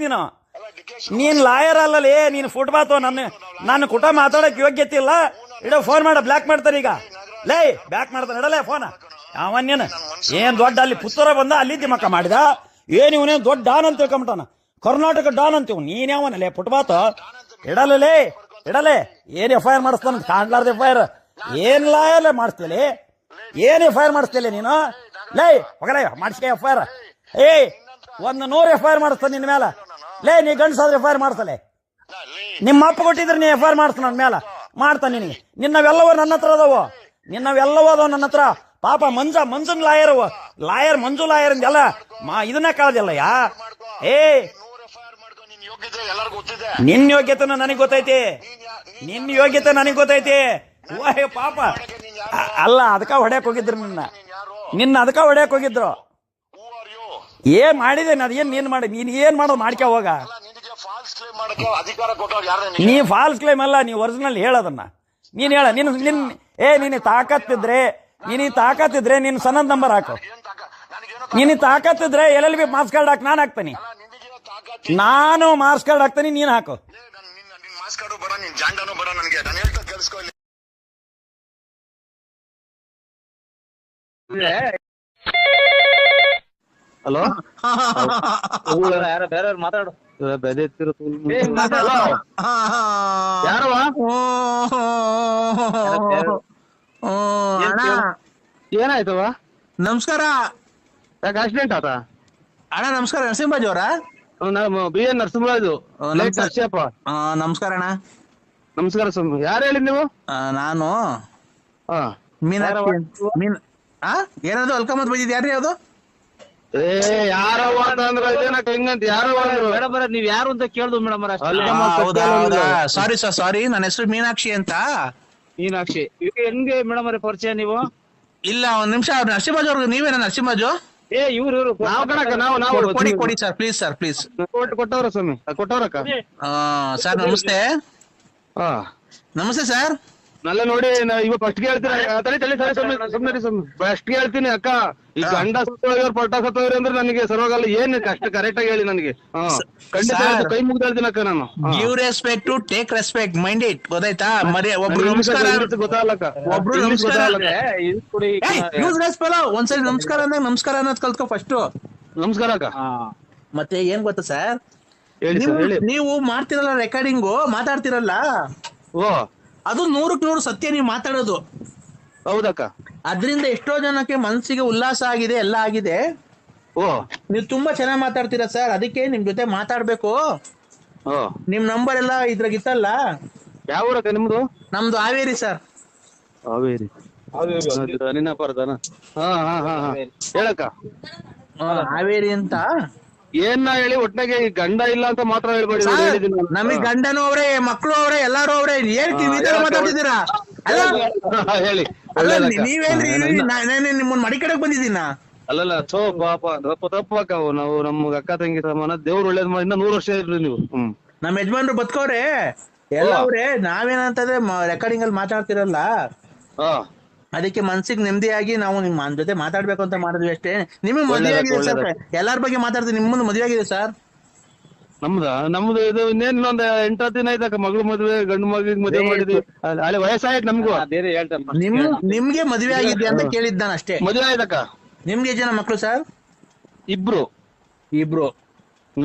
ನೀನ್ ಲಾಯರ್ ಅಲ್ಲಲೇ. ನೀನ್ ಫುಟ್ಪಾತ್. ನನ್ನ ಕುಟ ಮಾತಾಡಕ್ ಯೋಗ್ಯತೆ ಇಲ್ಲ. ಇಡೋ ಫೋನ್ ಮಾಡ. ಬ್ಲಾಕ್ ಮಾಡ್ತಾನೆ ಈಗ. ಬ್ಯಾಕ್ ಮಾಡ್ತಾನೆ. ಇಡಲೇ ಫೋನ್. ಅವನ್ನೇನು ಏನ್ ದೊಡ್ಡ ಅಲ್ಲಿ ಪುತ್ತೂರ ಬಂದ ಅಲ್ಲಿದ್ದಿ ಮಕ್ಕ ಮಾಡಿದ. ಇವನೇನು ದೊಡ್ಡ ಡಾನ್ ಅಂತ ತಿಳ್ಕೊಂಬಿಟ್ಟಾನ. ಕರ್ನಾಟಕ ಡಾನ್ ಅಂತೀವ್. ನೀನ್ ಯಾವನಲ್ಲೇ ಫುಟ್ಪಾತ್? ಇಡಲೇ ಏನ್ FIR ಮಾಡಿಸ್ತಾನ? ಕಾಣ್ಲಾರ್ದ FIR. ಏನ್ ಲಾಯರ್ ಮಾಡಿಸ್ತೇಲೆ? ಏನ್ FIR ಮಾಡಿಸ್ತೇಲೆ ನೀನು? ಹೋಗಲೇ ಮಾಡಿಸ್ಕೆ FIR. ಒಂದು 100 FIR ಮಾಡಿಸ್ತಾನೆ ನಿನ್ನ ಮೇಲೆ. ನೀ ಗಂಡಸಾದ್ರೆ FIR ಮಾಡಿಸ್ತಲೆ. ನಿಮ್ಮ ಅಪ್ಪ ಕೊಟ್ಟಿದ್ರೆ ನೀ FIR ಮಾಡಿಸ್ತಾನ ನನ್ನ ಮೇಲೆ. ಮಾಡ್ತಾನೆ ನಿನಗೆ. ನಿನ್ನವೆಲ್ಲವೋ ನನ್ನ ಹತ್ರ ಅದಾವ. ನನ್ನ ಹತ್ರ. ಪಾಪ ಮಂಜುನ್ ಲಾಯರ್ ಮಂಜು ಲಾಯರ್ ಅಂದೆಲ್ಲ ಇದನ್ನ ಕಳ್ದಲ್ಲ. ನಿನ್ನ ಯೋಗ್ಯತೆ ನನಗೆ ಗೊತ್ತೈತಿ. ಪಾಪ ಅಲ್ಲ, ಅದಕ್ಕ ಹೊಡ್ಯಾಕ್ ಹೋಗಿದ್ರು ನಿನ್ನ ಅದಕ್ಕ ಹೊಡ್ಯಾಕ್ ಹೋಗಿದ್ರು. ಮಾಡಿದೆ ನೀನ್ ಏನ್ ಮಾಡೋದು ಮಾಡ್ಕ ಹೋಗ. ನೀ ಫಾಲ್ಸ್ ಕ್ಲೈಮ್ ಅಲ್ಲ, ನೀ ಒರಿಜಿನಲ್ ಹೇಳೋದನ್ನ ನೀನ್ ಹೇಳ. ನೀನ್ ತಾಕತ್ತಿದ್ರೆ ನಿನ್ ಸನದ್ ನಂಬರ್ ಹಾಕು. ನೀನ್ ತಾಕತ್ತಿದ್ರೆ LLB ಮಾರ್ಕ್ಸ್ ಕಾರ್ಡ್ ಹಾಕಿ. ನಾನು ಹಾಕ್ತಾನೆ. ಮಾರ್ಕ್ಸ್ ಕಾರ್ಡ್ ಹಾಕ್ತಾನೆ. ನೀನ್ ಹಾಕು. ಹಲೋ ಯಾರ ಬೇರೆಯವ್ರು ಮಾತಾಡು. ಬೆದೆ ಯಾರವ ಏನಾಯ್ತವ? ನಮಸ್ಕಾರ. ಯಾಕೆ ಆಕ್ಸಿಡೆಂಟ್ ಆತ? ಅಣ್ಣ ನಮಸ್ಕಾರ. ನರಸಿಂಹರಾಜ್ ಅವರಾ? ನಾನು ಬಿ ಎನ್ ನರಸಿಂಹರಾಜು. ನರಸಿಯಪ್ಪ. ನಮಸ್ಕಾರ ಅಣ್ಣ. ನಮಸ್ಕಾರ ಸ್ವಾಮಿ. ಯಾರು ಹೇಳಿ ನೀವು? ನಾನು ಹಾ ಮೀನಾಕ್ಷಿ. ಏನಾದ್ರು ಅಲ್ಕಮತ್ ಬಂದಿದ್ ಯಾರ್ರಿ ಅದು? ಏ ಯಾರವ ಅಂತಂದ್ರ ಹಿಂಗಂತ ಯಾರವ ಮೇಡಮ್ ನೀವ್ ಯಾರು ಅಂತ ಕೇಳ್ದು ಮೇಡಮ್. ಹೌದಾ, ಸಾರಿ ಸರ್, ಸಾರಿ. ನನ್ನ ಹೆಸರು ಮೀನಾಕ್ಷಿ ಅಂತ. ಮೀನಾಕ್ಷಿ ಹೆಂಗೆ ಮೇಡಮ್ ಅವ್ರೆ ಪರಿಚಯ ನೀವು? ಇಲ್ಲ, ಒಂದ್ ನಿಮಿಷ. ನರಸಿಂಹರಾಜ್ ಅವ್ರಿಗೆ ನೀವೇನ ನರಸಿಂಹರಾಜು? ಏ ಇವ್ರು ನಾವ್ ಕಣಕ್ಕ ನಾವು ಕೊಡಿ ಸರ್, ಪ್ಲೀಸ್ ಸರ್, ಪ್ಲೀಸ್. ಕೊಟ್ಟವ್ರ ಸ್ವಾಮಿ, ಕೊಟ್ಟವ್ರಕ್ಕ. ಸರ್ ನಮಸ್ತೆ. ಹಾ ನಮಸ್ತೆ ಸರ್. ನಲ್ಲ ನೋಡಿ ಇವಾಗ ಫಸ್ಟ್ ಹೇಳ್ತೀನಿ. ಫಸ್ಟ್ ಹೇಳ್ತೀನಿ ಅಕ್ಕ, ಈ ಗಂಡ ಸತ್ತೋಗ್ಯವ್ರು ಪಟ್ಟ ಸತ್ತೋಗ್ರಿ ಅಂದ್ರೆ ನನಗೆ ಸರ್ವಾಗಲ್ಲ. ಏನ್ ಕಷ್ಟ ಕರೆಕ್ಟ್ ಆಗಿ ಹೇಳಿ ನನಗೆ. ಖಂಡಿತ ಕೈ ಮುಗ್ದು ಹೇಳ್ತೀನಿ ಅಕ್ಕ ನಾನು. Give respect to take respect, mind it. ಗೊತ್ತಾಯ್ತಾ? ಒಬ್ರು ನಮಸ್ಕಾರ, ಗೊತ್ತಾಗಲ್ಲಕ್ಕ. ಒಬ್ರು ನಮಸ್ಕಾರ. ಒಂದ್ಸರಿ ನಮಸ್ಕಾರ ಅಂದಾಗ ನಮಸ್ಕಾರ ಅನ್ನೋದ್ ಕಲ್ತ್ಕೊ ಫಸ್ಟ್. ನಮಸ್ಕಾರ ಅಕ್ಕ. ಮತ್ತೆ ಏನ್ ಗೊತ್ತಾ ಸರ್, ಹೇಳಿ ಸರ್, ಹೇಳಿ. ನೀವು ಮಾಡ್ತಿರಲ್ಲ ರೆಕಾರ್ಡಿಂಗು, ಮಾತಾಡ್ತಿರಲ್ಲ, ಓ ಅದು 100% ಸತ್ಯ. ನೀವು ಮಾತಾಡೋದು ಹೌದಕ್ಕ. ಅದ್ರಿಂದ ಎಷ್ಟೋ ಜನಕ್ಕೆ ಮನಸ್ಸಿಗೆ ಉಲ್ಲಾಸ ಆಗಿದೆ, ಎಲ್ಲ ಆಗಿದೆ. ಓ ನೀವು ತುಂಬಾ ಚೆನ್ನಾಗಿ ಮಾತಾಡ್ತೀರಾ ಸರ್, ಅದಕ್ಕೆ ನಿಮ್ ಜೊತೆ ಮಾತಾಡ್ಬೇಕು. ಓ ನಿಮ್ ನಂಬರ್ ಎಲ್ಲ ಇದ್ರಾಗಿತ್ತಲ್ಲ. ಯಾವ ಊರಕ್ಕ ನಿಮ್ದು? ನಮ್ದು ಹಾವೇರಿ ಸರ್. ಹಾವೇರಿ. ನಿನ್ನ ಪರದನ? ಹಾ ಹಾ ಹಾ ಹಾ ಹೇಳಕ್ಕ. ಹಾವೇರಿ ಅಂತ. ಏನ್ ಹೇಳಿ ಒಟ್ನಾಗೆ ಈ ಗಂಡ ಇಲ್ಲ ಅಂತ ಮಾತ್ರ ಹೇಳ್ಬೇಡಿ. ನಮಗ್ ಗಂಡನೂ ಅವ್ರೆ, ಮಕ್ಳು ಅವ್ರೆ, ಎಲ್ಲಾರು ಅವ್ರೆ. ಏನ್ ಮಾತಾಡ್ತಿದ್ದೀರಾ? ಹೇಳಿ. ನೀವೇನ್ರಿ, ನಿಮ್ಮನ್ ಮಡಿ ಕಡೆಗ್ ಬಂದಿದ್ದೀನ? ಅಲ್ಲಲ್ಲ, ಸೋ ಪಾಪ ತಪ್ಪಕ್ಕ. ನಾವು ನಮ್ಗ ಅಕ್ಕ ತಂಗಿ ಸಮಾನ. ದೇವ್ರು ಒಳ್ಳೇದ್ ಮಾಡಿ ಇನ್ನ 100 ವರ್ಷ ಇರ್ರಿ ನೀವು. ನಮ್ ಯಜಮಾನ್ರು ಬದುಕವ್ರೆ ಎಲ್ಲ ಅವ್ರೆ. ನಾವೇನಂತಂದ್ರೆ ರೆಕಾರ್ಡಿಂಗ್ ಅಲ್ಲಿ ಮಾತಾಡ್ತಿರಲ್ಲ, ಅದಕ್ಕೆ ಮನ್ಸಿಗೆ ನೆಮ್ಮದಿಯಾಗಿ ನಾವು ನಿಮ್ಮ ಜೊತೆ ಮಾತಾಡ್ಬೇಕು ಅಂತ ಮಾಡಿದ್ವಿ ಅಷ್ಟೇ. ನಿಮಗ್ ಮದುವೆ ಆಗಿದೆ ಸರ್? ಎಲ್ಲಾರ ಬಗ್ಗೆ ಮಾತಾಡ್ತೀನಿ. ನಿಮ್ಮನ್ನು ಮದುವೆ ಆಗಿದೆ ಸರ್? ನಮ್ದು ಇದು ಇನ್ನೊಂದ್ 8 ದಿನ ಆಯ್ತಕ್ಕ. ಮಗಳು ಮದ್ವೆ, ಗಂಡು ಮಗಳಿಗೆ ಮದುವೆ ಮಾಡಿದ್ವಿ. ಅಲ್ಲಿ ವಯಸ್ಸಾಯ್ತು ನಮ್ಗೂ. ನಿಮ್ಗೆ ಮದುವೆ ಆಗಿದ್ಯಾ ಅಂತ ಕೇಳಿದ್ದ ನಾನು ಅಷ್ಟೇ. ಮದುವೆ ಆಯ್ತಕ್ಕ. ನಿಮ್ಗೆ ಎಷ್ಟು ಜನ ಮಕ್ಳು ಸರ್? ಇಬ್ರು.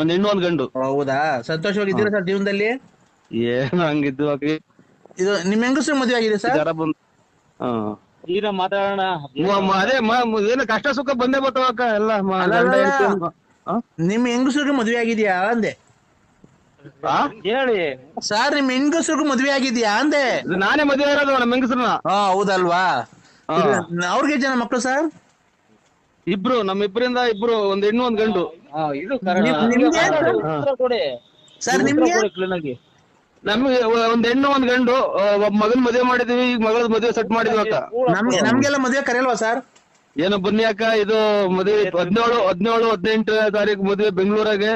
ಒಂದ್ ಹೆಣ್ಣು ಒಂದ್ ಗಂಡು. ಹೌದಾ? ಸಂತೋಷವಾಗಿದ್ದೀರಾ ಸರ್ ಜೀವನದಲ್ಲಿ? ಏನು ಹಂಗಿದ್ದು ಅಕ್ಕ. ಇದು ನಿಮ್ ಹೆಂಗಸ್ರು ಮದುವೆ ಆಗಿದೆ ಸರ್? ಈಗ ಮಾತಾಡೋಣ. ಅದೇ ಏನು ಕಷ್ಟ ಸುಖ ಬಂದೇ ಬರ್ತಾವಕ್ಕ ಎಲ್ಲ. ನಿಮ್ ಹೆಂಗಸ್ರಿಗೆ ಮದುವೆ ಆಗಿದ್ಯಾ ಅಂದೆ. ಹೇಳಿ ಸರ್, ನಿಮ್ ಹೆಂಗಸ್ರಿಗೂ ಮದುವೆ ಆಗಿದ್ಯಾ ಅಂದೆ. ನಾನೇ ಮದುವೆ ಇರೋದು ನಮ್ಮ ಹೆಂಗಸ್ರನ್ನ. ಹೌದಲ್ವಾ? ಅವ್ರಿಗೆ ಜನ ಮಕ್ಳು ಸರ್? ಇಬ್ರು. ನಮ್ಮಿಬ್ರಿಂದ ಇಬ್ರು, ಒಂದ್ ಹೆಣ್ಣು ಒಂದ್ ಗಂಡು. ಸರ್ ನಿಮ್ಗೆ? ನಮ್ಗೆ ಒಂದ್ ಹೆಣ್ಣು ಒಂದ್ ಗಂಡು. ಒಬ್ಬ ಮಗನ್ ಮದುವೆ ಮಾಡಿದೀವಿ. ಈಗ ಮಗಳ ಮದುವೆ ಸೆಟ್ ಮಾಡಿದ್ವಿ ಅಕ್ಕ. ನಮ್ಗೆಲ್ಲ ಮದುವೆ ಕರೆಯಲ್ವಾ ಸರ್? ಏನೋ ಬನ್ನಿ ಅಕ್ಕ. ಇದು ಮದುವೆ 17, 18 ತಾರೀಕು ಮದುವೆ ಬೆಂಗಳೂರಾಗೆ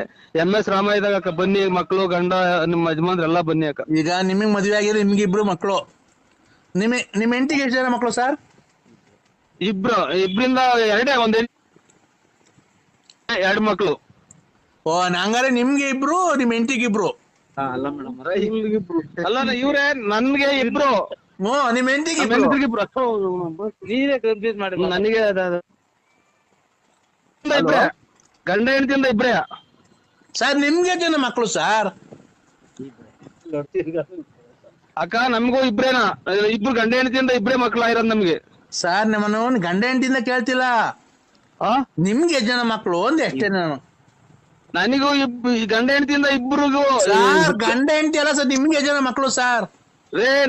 MS ರಾಮಾಯದಾಗ ಅಕ್ಕ. ಬನ್ನಿ, ಮಕ್ಕಳು ಗಂಡ ನಿಮ್ಮ ಯಜಮಾನ್ರು ಎಲ್ಲ ಬನ್ನಿ ಅಕ್ಕ. ಈಗ ನಿಮಗ್ ಮದುವೆ ಆಗಿದ್ರೆ ನಿಮ್ಗೆ ಇಬ್ರು ಮಕ್ಕಳು. ನಿಮ್ ಹೆಂಡತಿಗೆ ಎಷ್ಟು ಜನ ಮಕ್ಕಳು ಸರ್? ಇಬ್ರಿಂದ ಎರಡೇ. ಒಂದ್ 2 ಮಕ್ಕಳು. ಹಂಗಾರೆ ನಿಮ್ಗೆ ಇಬ್ರು, ನಿಮ್ ಹೆಂಡತಿಗೆ ಇಬ್ರು? ಅಲ್ಲ ಮೇಡಮ್, ಅಲ್ಲ ಇವ್ರೆ ನನ್ಗೆ ಇಬ್ರು. ನಿಮ್ ಹೆಂಡತಿಗೆ ಇಬ್ರು. ನೀವೇ ಕನ್ಫ್ಯೂಸ್ ಮಾಡಿ. ನನಗೆ ಇಬ್ರೇ, ಗಂಡ ಹೆಂಡತಿಯಿಂದ ಇಬ್ರೇ ಸರ್. ನಿಮ್ಗೆ ಜನ ಮಕ್ಕಳು ಸರ್? ಅಕ್ಕ ನಮ್ಗೂ ಇಬ್ರೇನಾ? ಇಬ್ರು ಗಂಡ ಹೆಂಡತಿಯಿಂದ ಇಬ್ರೇ ಮಕ್ಳು ಆಗಿರೋದು ನಮ್ಗೆ. ಸರ್, ನಮ್ಮನ್ನು ಗಂಡ ಹೆಂಡತಿಯಿಂದ ಕೇಳ್ತಿಲ್ಲ. ನಿಮ್ಗೆ ಎಷ್ಟು ಜನ ಮಕ್ಕಳು ಒಂದ್ ಅಷ್ಟೇ. ನಾನು ನನಗೂ ಗಂಡ ಹೆಂಡತಿಯಿಂದ ಇಬ್ರಿಗೂ. ಗಂಡ ಹೆಂಡತಿ ಅಲ್ಲ ಸರ್, ನಿಮ್ಗೆ ಎಷ್ಟು ಜನ ಮಕ್ಕಳು ಸರ್?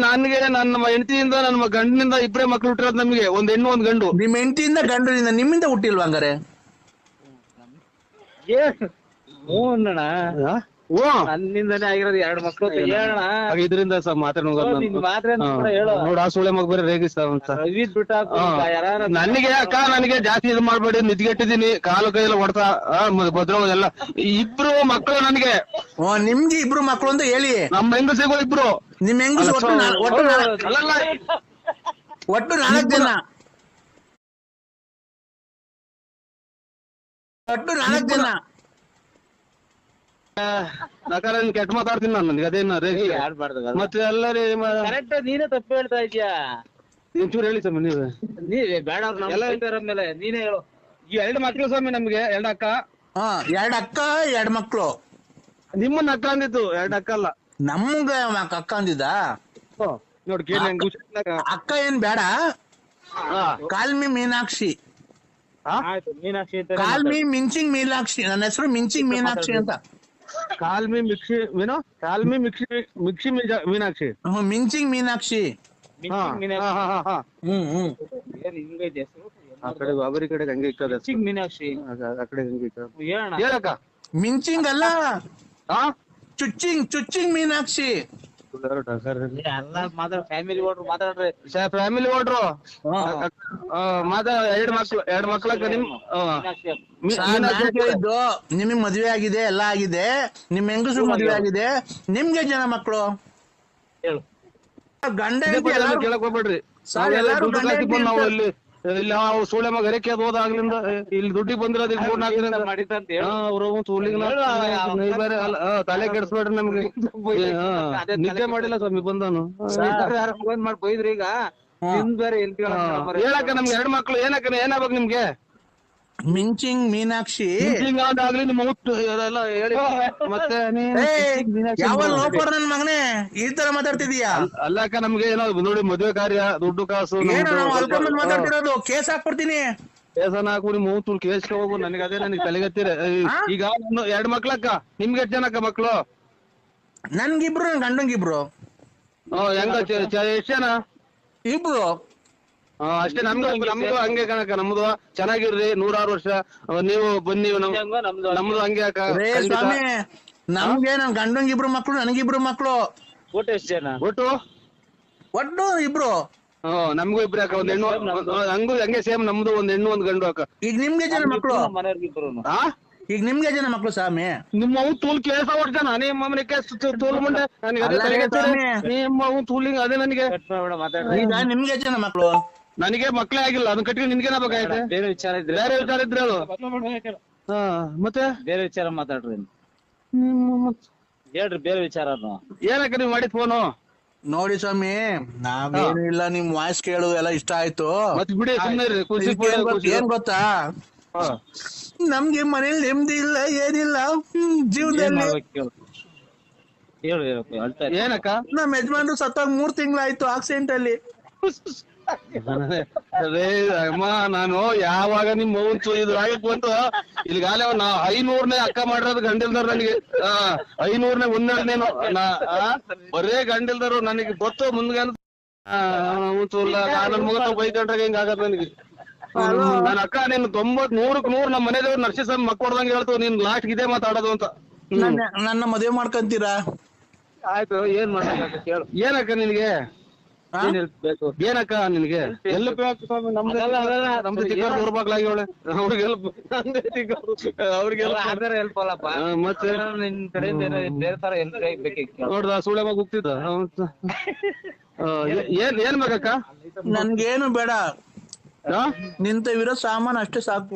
ನನ್ಗೆ ನನ್ನ ಹೆಂಡತಿಯಿಂದ ನನ್ನ ಗಂಡನಿಂದ ಇಬ್ರೇ ಮಕ್ಳು ಹುಟ್ಟಿರೋದು ನಮ್ಗೆ. ಒಂದ್ ಹೆಣ್ಣು ಒಂದ್ ಗಂಡು. ನಿಮ್ ಹೆಂಡತಿಯಿಂದ ಗಂಡನಿಂದ ನಿಮ್ಮಿಂದ ಹುಟ್ಟಿಲ್ವಾ ಹಂಗಾರೆ? ನನ್ನಿಂದನೇ ಆಗಿರೋದು 2 ಮಕ್ಳು. ಇದರಿಂದ ಮಾತ್ರ ನೋಡ ಆ ಸುಳೆ ಮಗ ಬೇರೆ ರೇಗಿಸ್ತಾವ. ನನಗೆ ಅಕ್ಕ, ನನಗೆ ಜಾಸ್ತಿ ಇದು ಮಾಡ್ಬೇಡಿ. ನಿದ್ಗೆಟ್ಟಿದೀನಿ, ಕಾಲು ಕೈಯೆಲ್ಲ ಹೊಡ್ತಾ ಭದ್ರೋದೆಲ್ಲ. ಇಬ್ರು ಮಕ್ಕಳು ನನಗೆ. ನಿಮ್ಗೆ ಇಬ್ರು ಮಕ್ಕಳು ಅಂತ ಹೇಳಿ. ನಮ್ಮ ಹೆಂಗಸಿಗೂ ಇಬ್ರು. ನಿಮ್ ಹೆಂಗಸು ಒಟ್ಟು 4 ಜನ. ಒಟ್ಟು 4 ಜನ. ಕೆಟ್ಟ ಮಾತಾಡ್ತೀನಿ ನಾನು. ನನಗೆ ಅದೇನ ರೇಗಿ ಮತ್ತೆ ಎಲ್ಲರೂ ಕರೆಕ್ಟ್. ನೀನೇ ತಪ್ಪು ಹೇಳ್ತಾ ಇದೀಯಾ. ಒಂಚೂರು ಹೇಳಿ ಸ್ವಾಮಿ ನೀವೇ. ನೀವೇ ಬೇಡ ಮೇಲೆ ನೀನೇ ಹೇಳು. ಈ 2 ಮಕ್ಳು ಸ್ವಾಮಿ ನಮ್ಗೆ, 2 ಅಕ್ಕ. 2 ಅಕ್ಕ 2 ಮಕ್ಳು. ನಿಮ್ಮನ್ನ ಅಕ್ಕ ಅಂದಿತ್ತು, 2 ಅಕ್ಕ ಅಲ್ಲ. ನಮ್ಗ ಅಕ್ಕ ಅಂದಿದ್ದ. ನೋಡಿ ಕೇಳಿ ನಂಗೆ ಅಕ್ಕ ಏನ್ ಬೇಡ. ಕಾಲ್ಮಿ ಮೀನಾಕ್ಷಿ. ಆಯ್ತು ಮೀನಾಕ್ಷಿ ಅಂತ ಕಾಲ್ಮಿ ಮಿಂಚಿಂಗ್ ಮೀನಾಕ್ಷಿ. ನನ್ನ ಹೆಸರು ಮಿಂಚಿಂಗ್ ಮೀನಾಕ್ಷಿ ಅಂತ. ಕಾಲ್ಮಿ ಮಿಕ್ಸಿ ಏನೋ ಕಾಲ್ಮಿ ಮಿಕ್ಸಿ ಮೀನಾಕ್ಷಿ. ಮಿಂಚಿಂಗ್ ಮೀನಾಕ್ಷಿ. ಹಿಂಗೈತೆ ಹೆಸರು. ಆ ಕಡೆ ಅವರಿ ಕಡೆ ಹಂಗೆ ಇಕ್ಕದ ಮೀನಾಕ್ಷಿ ಆ ಕಡೆ ಹಂಗೆ ಇಕ್ಕ. ಹೇಳಣ್ಣ. ಹೇಳಕ್ಕ. ಮಿಂಚಿಂಗ್ ಅಲ್ಲ, ಚುಚ್ಚಿಂಗ್ ಮೀನಾಕ್ಷಿ. ಎಲ್ಲ ಮಾತಾಡ ಫ್ಯಾಮಿಲಿ ಓಡ್ರು ಮಾತಾಡ್ರಿ. ಫ್ಯಾಮಿಲಿ ಓಡ್ರು. ಎರಡು ಮಕ್ಳಕ್ಕ ನಿಮ್ ಕೇಳಿದ್ದು ನಿಮಗ್ ಮದ್ವೆ ಆಗಿದೆ, ಎಲ್ಲ ಆಗಿದೆ, ನಿಮ್ ಹೆಂಗಸರು ಮದ್ವೆ ಆಗಿದೆ, ನಿಮ್ಗೆ ಜನ ಮಕ್ಳು? ಹೇಳು. ಗಂಡ ಕೇಳಕ್ ಹೋಗ್ಬೇಡ್ರಿ. ಸರ್, ಎಲ್ಲಾರು ದುಡ್ಡು ಗಂಡ ಬಂದ್ ನಾವು ಇಲ್ಲಿ ನಾವು ಸೂಳೆ ಮಗ ಹರಕೆ ಹೋದಾಗ್ಲಿಂದ ಇಲ್ಲಿ ದುಡ್ಡಿಗೆ ಬಂದಿರೋದು 3-4 ದಿನ ಮಾಡಿದ್ದ ಅಂತ ಹೇಳು. ಅವ್ರು ಬೇರೆ ತಲೆ ಕೆಡಿಸ್ಬೇಡ್ರಿ ನಮ್ಗೆ. ನಿದ್ದೆ ಮಾಡಿಲ್ಲ ಸ್ವಾಮಿ ಬಂದಾನು. ಫೋನ್ ಮಾಡಿ ಬೈದ್ರಿ ಈಗ. ನಿಮ್ ಬೇರೆ ಎಲ್ಲಿ ಹೇಳಕ್ಕ ನಮ್ಗೆ 2 ಮಕ್ಳು ಏನಕ್ಕ ಏನಾಗ್ಬೇಕು ನಿಮ್ಗೆ? ಮಿಂಚಿಂಗ್ ಮೀನಾಕ್ಷಿ. ಆಗ್ಲಿ ನಿಮ್ಮ ಹುಟ್ಟು ಎಲ್ಲ ಹೇಳಿ ಮತ್ತೆ ಯಾವ ಲೋಪರ್ ನನ್ ಮಗನೇ ಈ ತರ ಮಾತಾಡ್ತಿದೀಯಾ? ಅಲ್ಲಕ್ಕ ನಮ್ಗೆ ಏನೋ ನೋಡಿ ಮದ್ವೆ ಕಾರ್ಯ ದುಡ್ಡು ಕಾಸು ಏನು ನಾವು ಅಲ್ಕೊಂಡ್ ಮಾತಾಡ್ತಿರೋದು? ಕೇಸ್ ಹಾಕ್ಬಿಡ್ತೀನಿ. ಕೇಸನ ಹಾಕು ನಿಮ್ಮ ಮೂತು ಕೇಸ್ಗೆ ಹೋಗು. ನನಗೆ ತಲೆಗತ್ತೀರ. ಈಗ 2 ಮಕ್ಳಕ್ಕ. ನಿಮ್ಗೆ 8 ಜನಕ್ಕ ಮಕ್ಳು? ನನ್ಗಿಬ್ರು, ನನ್ ಗಂಡಂಗಿಬ್ರು. ಹೆಂಗ ಎಷ್ಟ್ ಜನ? ಇಬ್ರು. ಅಷ್ಟೇ. ನಮ್ದು ಹಂಗೆ ಕಣಕ್ಕ. ನಮ್ದು ಚೆನ್ನಾಗಿರ್ರಿ 100 ವರ್ಷ. ನೀವು ಬನ್ನಿ ನಮ್ದು ಹಂಗೆ ಅಕ್ಕ. ಸ್ವಾಮಿ, ನಮ್ಗೆ ನನ್ ಗಂಡಂಗಿಬ್ರು ಮಕ್ಳು, ನನಗಿಬ್ರು ಮಕ್ಳು. ಒಟ್ಟು ಎಷ್ಟು ಜನ? ಒಟ್ಟು ಇಬ್ರು. ನಮ್ಗೂ ಇಬ್ರು ಅಕ್ಕ. 1 ಹೆಣ್ಣು ಹಂಗೂ ಹಂಗೆ ಸೇಮ್. ನಮ್ದು 1 ಹೆಣ್ಣು 1 ಗಂಡು ಅಕ್ಕ. ಈಗ ನಿಮ್ಗೆ ಜನ ಮಕ್ಳು? ಮನೆಯವ್ರಿಗಿಬ್ರು. ಈಗ ನಿಮ್ಗೆ ಜನ ಮಕ್ಳು ಸ್ವಾಮಿ? ನಿಮ್ಮ ಅವ್ ತೂಲ್ ಕೇಸ ಹೊಡ್ತಾನ. ನಿಮ್ಮ ಅಮ್ಮನ ತೂಲ್ ಮುಂದೆ ನಿಮ್ಮ ಅವ್ ತೂಲಿಂಗ್ ಅದೇ ನನಗೆ. ಈಗ ನಿಮ್ಗೆ ಜನ ಮಕ್ಳು? ನನಗೆ ಮಕ್ಳೇ ಆಗಿಲ್ಲ. ಅದನ್ನ ಕಟ್ಕೊಂಡು ನಿನ್ಗೇನ ಬೇಕಾಯ್ತು? ಬೇರೆ ವಿಚಾರ ಇದ್ರೆ ಹೇಳು. ಮತ್ತೆ ಬೇರೆ ವಿಚಾರ ಮಾತಾಡ್ರಿ. ಹೇಳ್ರಿ ಬೇರೆ ವಿಚಾರ. ಏನಕ್ಕ ನೀವ್ ಮಾಡಿದ್ ಫೋನು? ನೋಡಿ ಸ್ವಾಮಿ, ನಾವೇನು ಇಲ್ಲ, ನಿಮ್ ವಾಯ್ಸ್ ಕೇಳು ಎಲ್ಲ ಇಷ್ಟ ಆಯ್ತು. ಮತ್ ಬಿಡಿ ಸುಮ್ಮನೆ ಖುಷಿ. ಏನ್ ಗೊತ್ತಾ, ನಮ್ಗೆ ಮನೇಲಿ ನೆಮ್ಮದಿ ಇಲ್ಲ, ಏನಿಲ್ಲ ಜೀವನದಲ್ಲಿ. ಹೇಳು. ಏನಕ್ಕ? ನಮ್ ಯಜಮಾನ್ರು ಸತ್ತಾಗ 3 ತಿಂಗಳಾಯ್ತು ಆಕ್ಸಿಡೆಂಟ್ ಅಲ್ಲಿ. ಅದೇ ಅಮ್ಮ, ನಾನು ಯಾವಾಗ ನಿಮ್ ಮೌನ್ ಇದು ಆಗಕ್ ಬಂತು ಇಲ್ಲಿಗಾಲೆ ನಾ 500ನೇ ಅಕ್ಕ ಮಾಡಿರೋದು ಗಂಡಿಲ್ದಾರ ನನಗೆ. 500ನೇ 1ನೇನು ಬರೇ ಗಂಡಿಲ್ದಾರು ನನಗೆ ಗೊತ್ತು. ಮುಂದ್ಗ ನನ್ ಮಗ ಬೈಕೊಂಡ್ರಾಗ ಹಿಂಗ ಆಗತ್ ನನಗೆ. ನನ್ ಅಕ್ಕ ನೀನು 90-100ಕ್ಕೆ 100 ನಮ್ಮ ಮನೆದೇವ್ರು ನರ್ಸಿಸಮ್ ಮಕ್ಕೊಡ್ದಂಗೆ ಹೇಳ್ತು. ನೀನ್ ಲಾಸ್ಟ್ ಇದೇ ಮಾತಾಡೋದು ಅಂತ. ನನ್ನ ಮದುವೆ ಮಾಡ್ಕೊಂತೀರಾ? ಆಯ್ತು. ಏನ್ ಮಾಡ್ಬೇಕು ಕೇಳು. ಏನಕ್ಕ ನಿನ್ಗೆ? ಏನಕ್ಕ ನಿನ್ಗೆ? ಎಲ್ಪ್ ನಮ್ದು ಚಿಕ್ಕವ್ರು ದುರ್ಬಾಗ್ಲಾಗಿ ಅವಳೆ. ಅದರ ಹೆಲ್ಪ್ ಅಲ್ಲಪ್ಪ. ಮತ್ತೆ ನಿನ್ ಕಡೆಯಿಂದ ಬೇರೆ ತರ ಹೆಲ್ಪ್ ಬೇಕಿತ್ತು. ನೋಡ್ದ ಸುಳೆ ಮಗ ಹೋಗ್ತಿದ್ದ. ಏನ್ ಬೇಕಕ್ಕ? ನನ್ಗೇನು ಬೇಡ, ನಿಂತವಿರೋ ಸಾಮಾನು ಅಷ್ಟೇ ಸಾಕು.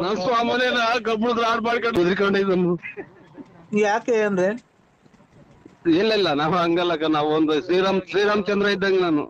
ನನ್ ಸಾಮಾನೇನ ಕಬ್ಬುಳದ ಆಡ್ ಮಾಡ್ಕೊಂಡು ಉದ್ರಿಕೊಂಡಿದ್ದು. ಯಾಕೆ ಅಂದ್ರೆ ಇಲ್ಲ ನಾವು ಹಂಗಲ್ಲಕ್ಕ. ನಾವು ಒಂದು ಶ್ರೀರಾಮಚಂದ್ರ ಇದ್ದಂಗ ನಾನು.